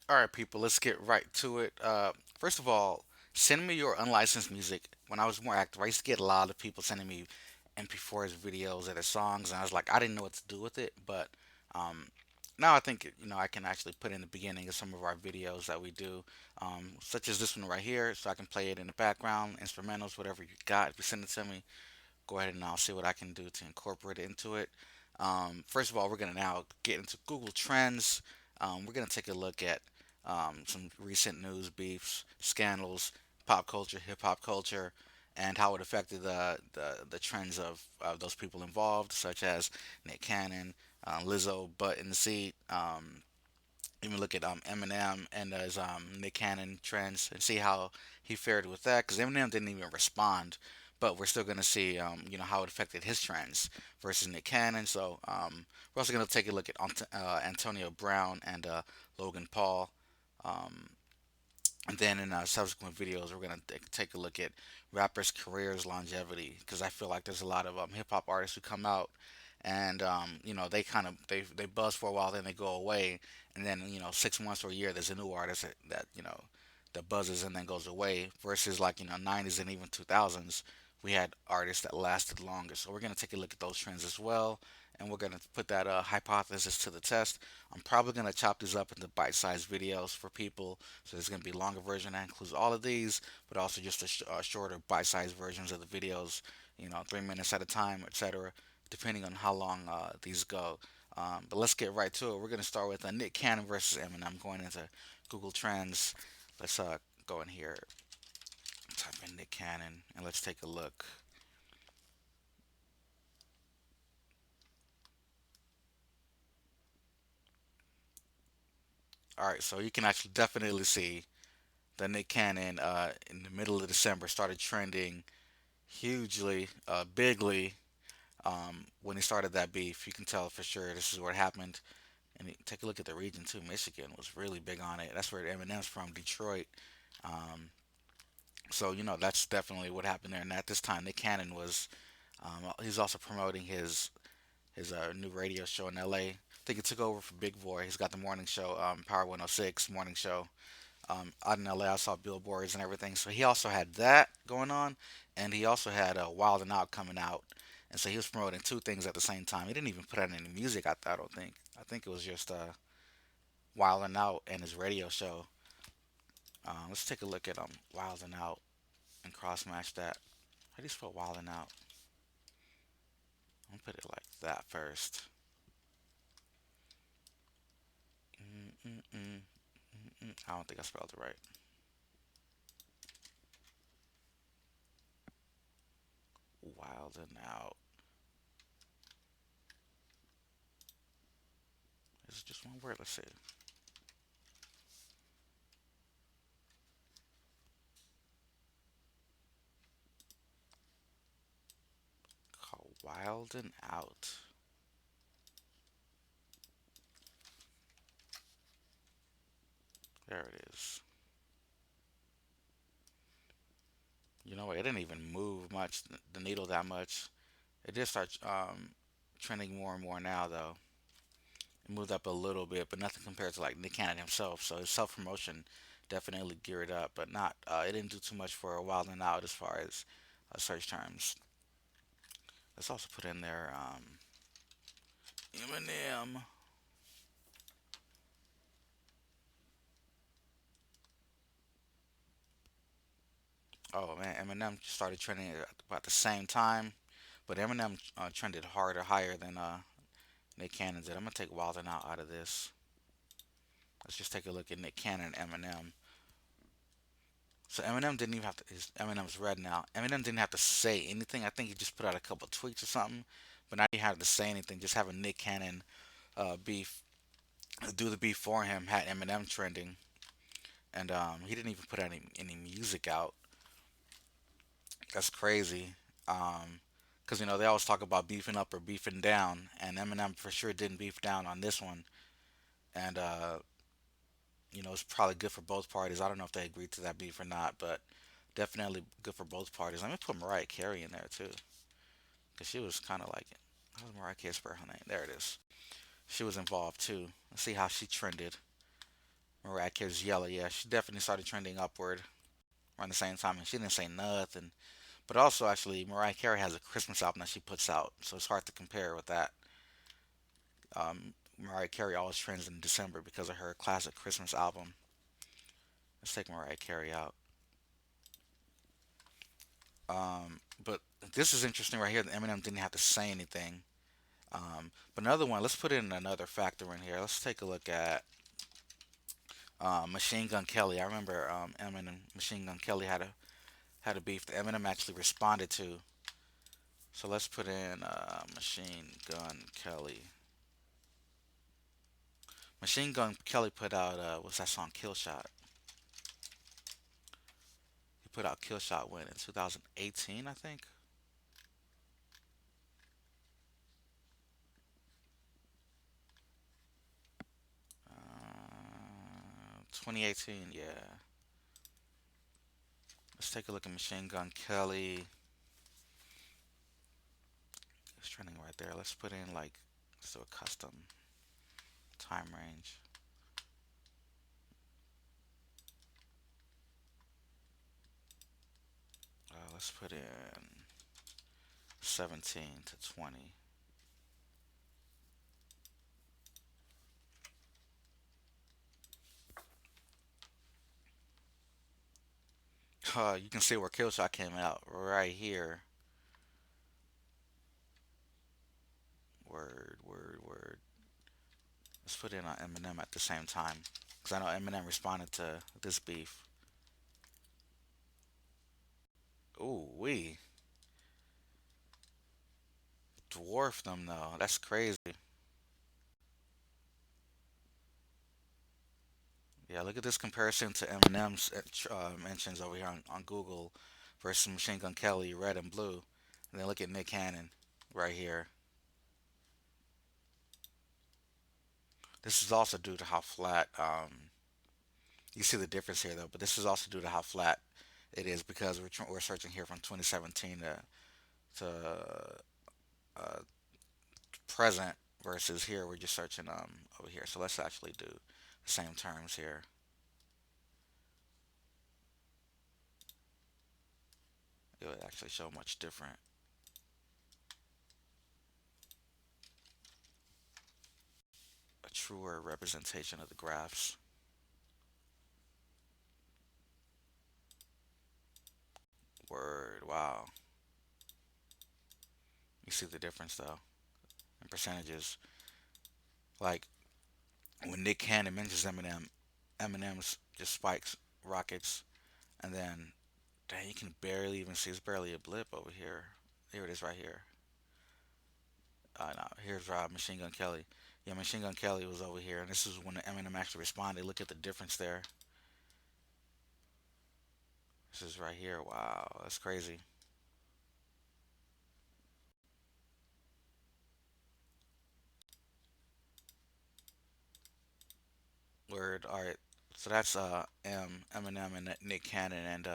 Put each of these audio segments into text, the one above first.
All right, people, let's get right to it. First of all, send me your unlicensed music. When I was more active, I used to get a lot of people sending me MP4s, videos of their songs, and I was like, I didn't know what to do with it. But um, now I think I can actually put in the beginning of some of our videos that we do, such as this one right here, so I can play it in the background, instrumentals, whatever you got. If you send it to me, go ahead and I'll see what I can do to incorporate it into it. First of all, we're going to now get into Google Trends. We're going to take a look at some recent news, beefs, scandals, pop culture, hip hop culture, and how it affected the trends of those people involved, such as Nick Cannon, Lizzo, Butt in the Seat. Even look at Eminem and his Nick Cannon trends and see how he fared with that. Because Eminem didn't even respond, but we're still going to see how it affected his trends versus Nick Cannon. So we're also going to take a look at Antonio Brown and Logan Paul. Um, and then in subsequent videos, we're gonna take a look at rappers' careers longevity because I feel like there's a lot of hip hop artists who come out and they kind of they buzz for a while, then they go away, and then 6 months or a year there's a new artist that that buzzes and then goes away. Versus like 90s and even 2000s, we had artists that lasted longer. So we're gonna take a look at those trends as well, and we're gonna put that hypothesis to the test. I'm probably gonna chop these up into bite-sized videos for people, so there's going to be a longer version that includes all of these, but also just shorter bite-sized versions of the videos, 3 minutes at a time, etc., depending on how long these go. But let's get right to it. We're going to start with Nick Cannon versus Eminem. Going into Google Trends. Let's go in here, type in Nick Cannon, and let's take a look. All right, so you can actually definitely see that Nick Cannon in the middle of December started trending hugely, bigly, when he started that beef. You can tell for sure this is what happened. And take a look at the region too. Michigan was really big on it. That's where Eminem's from, Detroit. Um, so that's definitely what happened there. And at this time, Nick Cannon was he's also promoting his new radio show in L.A. I think it took over for Big Boy. He's got the morning show, Power 106 morning show. Out in LA, I saw billboards and everything. So he also had that going on, and he also had Wild and Out coming out, and so he was promoting two things at the same time. He didn't even put out any music. I don't think. I think it was just Wild and Out and his radio show. Let's take a look at Wild and Out and cross match that. How do you spell Wild and Out? I'm gonna put it like that first. Mm-mm-mm. I don't think I spelled it right. Wild and Out. Is it just one word? Let's see. Called Wild and Out. There it is. You know what? It didn't even move much, the needle that much. It did start trending more and more now, though. It moved up a little bit, but nothing compared to like Nick Cannon himself. So his self promotion definitely geared up, but not. It didn't do too much for a while and out as far as search terms. Let's also put in there Eminem. Oh man, Eminem started trending at about the same time, but Eminem trended harder, higher than Nick Cannon did. I'm gonna take Wild and Out of this. Let's just take a look at Nick Cannon and Eminem. So Eminem didn't even have to. Eminem's red now. Eminem didn't have to say anything. I think he just put out a couple tweets or something, but not even have to say anything. Just having Nick Cannon beef do the beef for him had Eminem trending, and he didn't even put any music out. That's crazy. Because they always talk about beefing up or beefing down, and Eminem for sure didn't beef down on this one, and it's probably good for both parties. I don't know if they agreed to that beef or not, but definitely good for both parties. Let me put Mariah Carey in there too, because she was kind of like, how was Mariah Carey spell her name? There it is. She was involved too. Let's see how she trended. Mariah Carey's Yellow. Yeah, she definitely started trending upward around the same time, and she didn't say nothing. But also, actually, Mariah Carey has a Christmas album that she puts out, so it's hard to compare with that. Mariah Carey always trends in December because of her classic Christmas album. Let's take Mariah Carey out. But this is interesting right here. That Eminem didn't have to say anything. But another one, let's put in another factor in here. Let's take a look at Machine Gun Kelly. I remember Eminem, Machine Gun Kelly had a beef that Eminem actually responded to. So let's put in Machine Gun Kelly. Machine Gun Kelly put out what's that song? Kill Shot. He put out Kill Shot when in 2018, I think. 2018, yeah. Let's take a look at Machine Gun Kelly. It's trending right there. Let's put in like let's do a custom time range. Let's put in 17 to 20. You can see where Killshot came out right here. Word, word, word. Let's put in on Eminem at the same time. Because I know Eminem responded to this beef. Ooh, we dwarfed them though. That's crazy. Yeah, look at this comparison to Eminem's mentions over here on Google versus Machine Gun Kelly, red and blue. And then look at Nick Cannon right here. This is also due to how flat. You see the difference here though, but this is also due to how flat it is because we're searching here from 2017 to uh, present versus here we're just searching over here. So let's actually do the same terms here. It would actually show much different. A truer representation of the graphs. Word, wow. You see the difference though in percentages. Like when Nick Cannon mentions Eminem, Eminem's just spikes, rockets, and then dang, you can barely even see. It's barely a blip over here. Here it is right here. No, here's Machine Gun Kelly. Yeah, Machine Gun Kelly was over here, and this is when Eminem actually responded. Look at the difference there. This is right here. Wow, that's crazy. Word. All right. So that's Eminem and Nick Cannon and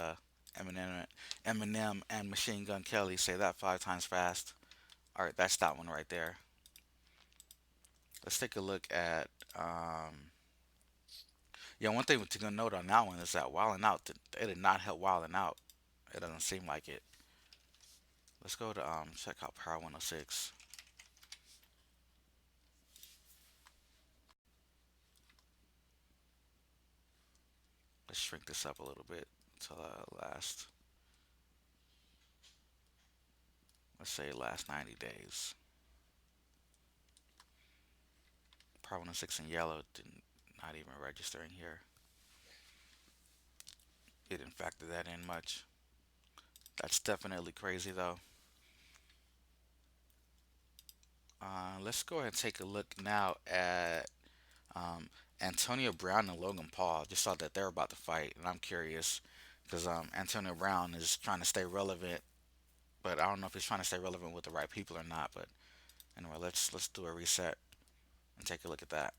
Eminem and Machine Gun Kelly. Say that 5 times fast. All right, that's that one right there. Let's take a look at yeah. One thing to note on that one is that Wildin' Out it did not help Wildin' Out. It doesn't seem like it. Let's go to check out Power 106. Let's shrink this up a little bit to last. Let's say last 90 days. Power 106 in yellow didn't not even registering here. It didn't factor that in much. That's definitely crazy though. Let's go ahead and take a look now at um, Antonio Brown and Logan Paul. Just saw that they're about to fight, and I'm curious because Antonio Brown is trying to stay relevant, but I don't know if he's trying to stay relevant with the right people or not. But anyway, let's do a reset and take a look at that.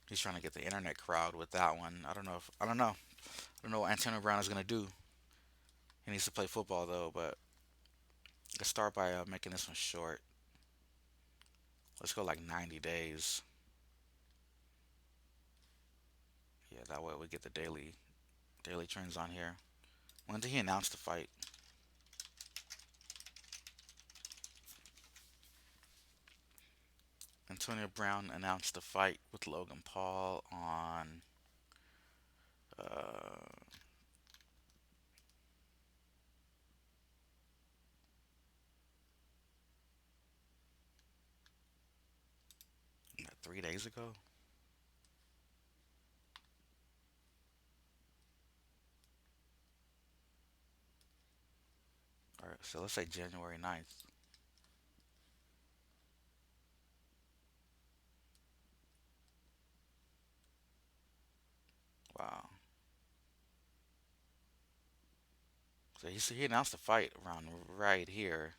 He's trying to get the internet crowd with that one. I don't know what Antonio Brown is gonna do. He needs to play football though, but let's start by making this one short. Let's go like 90 days. Yeah, that way we get the daily trends on here. When did he announce the fight? Antonio Brown announced the fight with Logan Paul on uh, 3 days ago. All right, so let's say January 9th. Wow. So he announced the fight around right here.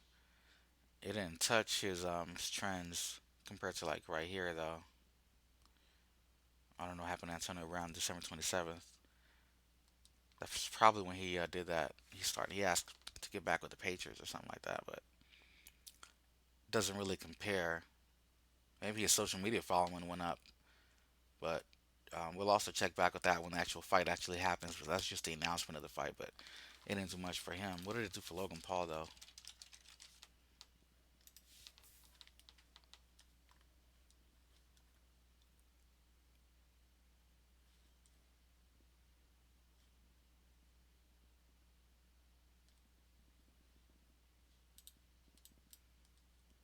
It didn't touch his trends compared to like right here though. I don't know what happened to Antonio Brown December 27th. That's probably when he did that. He asked to get back with the Patriots or something like that, but doesn't really compare. Maybe his social media following went up, but we'll also check back with that when the actual fight actually happens. But that's just the announcement of the fight, but it didn't do much for him. What did it do for Logan Paul though?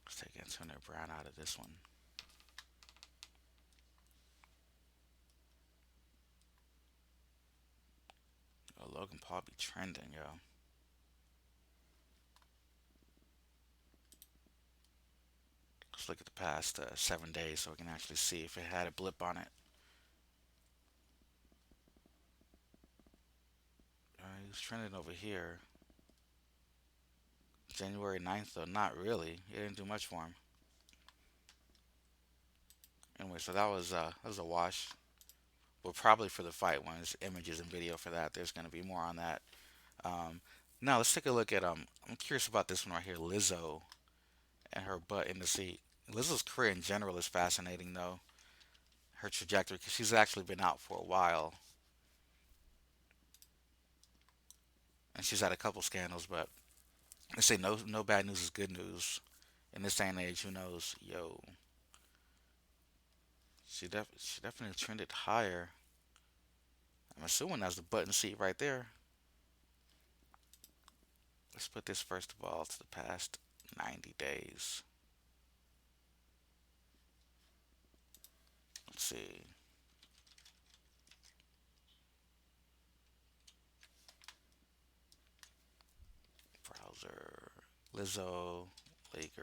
Let's take Antonio Brown out of this one. Oh, Logan Paul be trending, yo. Let's look at the past 7 days so we can actually see if it had a blip on it. He was trending over here. January 9th, though, not really. It didn't do much for him. Anyway, so that was a wash. But probably for the fight when there's images and video for that, there's going to be more on that. Um, Now let's take a look at I'm curious about this one right here, Lizzo and her butt in the seat. Lizzo's career in general is fascinating though. Her trajectory, because she's actually been out for a while, and she's had a couple scandals. But they say no bad news is good news. In this day and age, who knows? Yo, she definitely trended higher. I'm assuming that's the button seat right there. Let's put this first of all to the past 90 days. Let's see. Browser. Lizzo. Lakers.